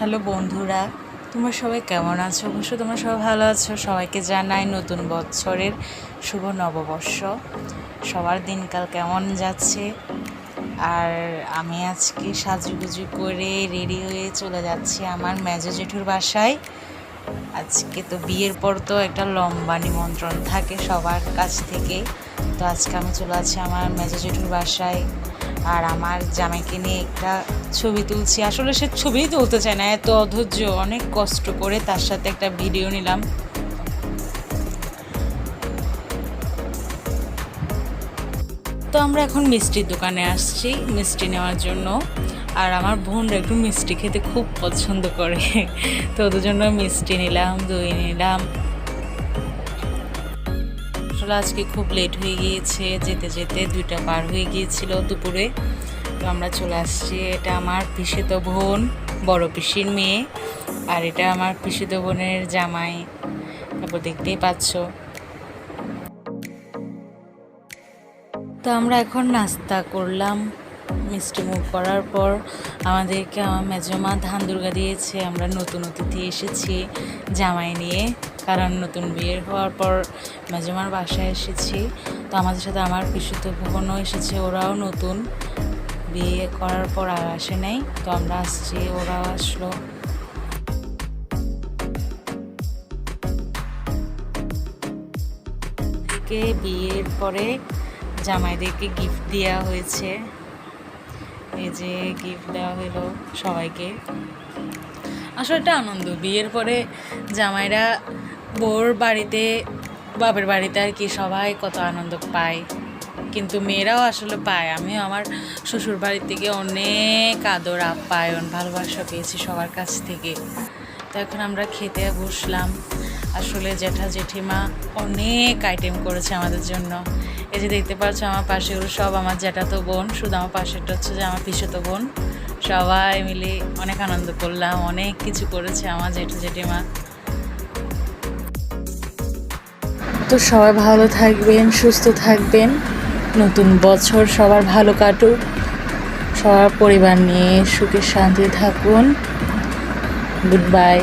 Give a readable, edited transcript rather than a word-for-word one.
Hello বন্ধুরা, তোমরা সবাই কেমন আছো? অবশ্যই তোমরা সবাই ভালো আছো। সবাইকে জানাই নতুন বছরের শুভ নববর্ষ। সবার দিনকাল কেমন যাচ্ছে? আর আমি আজকে সাজুগুজু করে রেডি হয়ে চলে যাচ্ছি আমার মেজো জেঠুর বাসায়। আজকে তো বিয়ের পর তো একটা লম্বা নিমন্ত্রণ থাকে সবার কাছ থেকে। তো আজকে আমি চলে যাচ্ছি আমার মেজো জেঠুর বাসায়। আর আমার জামাইকে নিয়ে একটা ছবি তুলছি। আসলে সে ছবিই তুলতে চায় না, এত অধৈর্য। অনেক কষ্ট করে তার সাথে একটা ভিডিও নিলাম। তো আমরা এখন মিষ্টির দোকানে আসছি মিষ্টি নেওয়ার জন্য। আর আমার বোনরা একটু মিষ্টি খেতে খুব পছন্দ করে, তো ওদের জন্য মিষ্টি নিলাম, দই নিলাম। আসলে আজকে খুব লেট হয়ে গিয়েছে, যেতে যেতে 2টা পার হয়ে গিয়েছিল দুপুরে। তো আমরা চলে আসছি। এটা আমার পিসিতো বোন, বড় পিসির মেয়ে। আর এটা আমার পিসিতো বোনের জামাই। তারপর দেখতেই পাচ্ছ। তো আমরা এখন নাস্তা করলাম। মিষ্টি মুখ করার পর আমাদেরকে আমার মেজমা ধান দুর্গা দিয়েছে। আমরা নতুন অতিথি এসেছি জামাই নিয়ে, কারণ নতুন বিয়ের হওয়ার পর মেজমার বাসায় এসেছি। তো আমাদের সাথে আমার পিসিতো বোনও এসেছে, ওরাও নতুন বিয়ে করার পর আর আসে নাই। তো আমরা আসছি, ওরাও আসলো। থেকে বিয়ের পরে জামাইদেরকে গিফট দেওয়া হয়েছে। এই যে গিফট দেওয়া হলো সবাইকে। আসলে একটা আনন্দ, বিয়ের পরে জামাইরা বোর বাড়িতে, বাপের বাড়িতে আর কি সবাই কত আনন্দ পায়, কিন্তু মেয়েরাও আসলে পায়। আমিও আমার শ্বশুর বাড়ি থেকে অনেক আদর আপ্যায়ন ভালোবাসা পেয়েছি সবার কাছ থেকে। তো এখন আমরা খেতে বসলাম। আসলে জ্যাঠা জেঠিমা অনেক আইটেম করেছে আমাদের জন্য। এই যে দেখতে পাচ্ছ আমার পাশেগুলো সব আমার জ্যাঠাতো বোন, শুধু আমার পাশেরটা হচ্ছে যে আমার পিসেতো বোন। সবাই মিলে অনেক আনন্দ করলাম, অনেক কিছু করেছে আমার জেঠু জেঠিমা। তো সবাই ভালো থাকবেন, সুস্থ থাকবেন। নতুন বছর সবার ভালো কাটুক, সবার পরিবার নিয়ে সুখে শান্তিতে থাকুন। Good bye.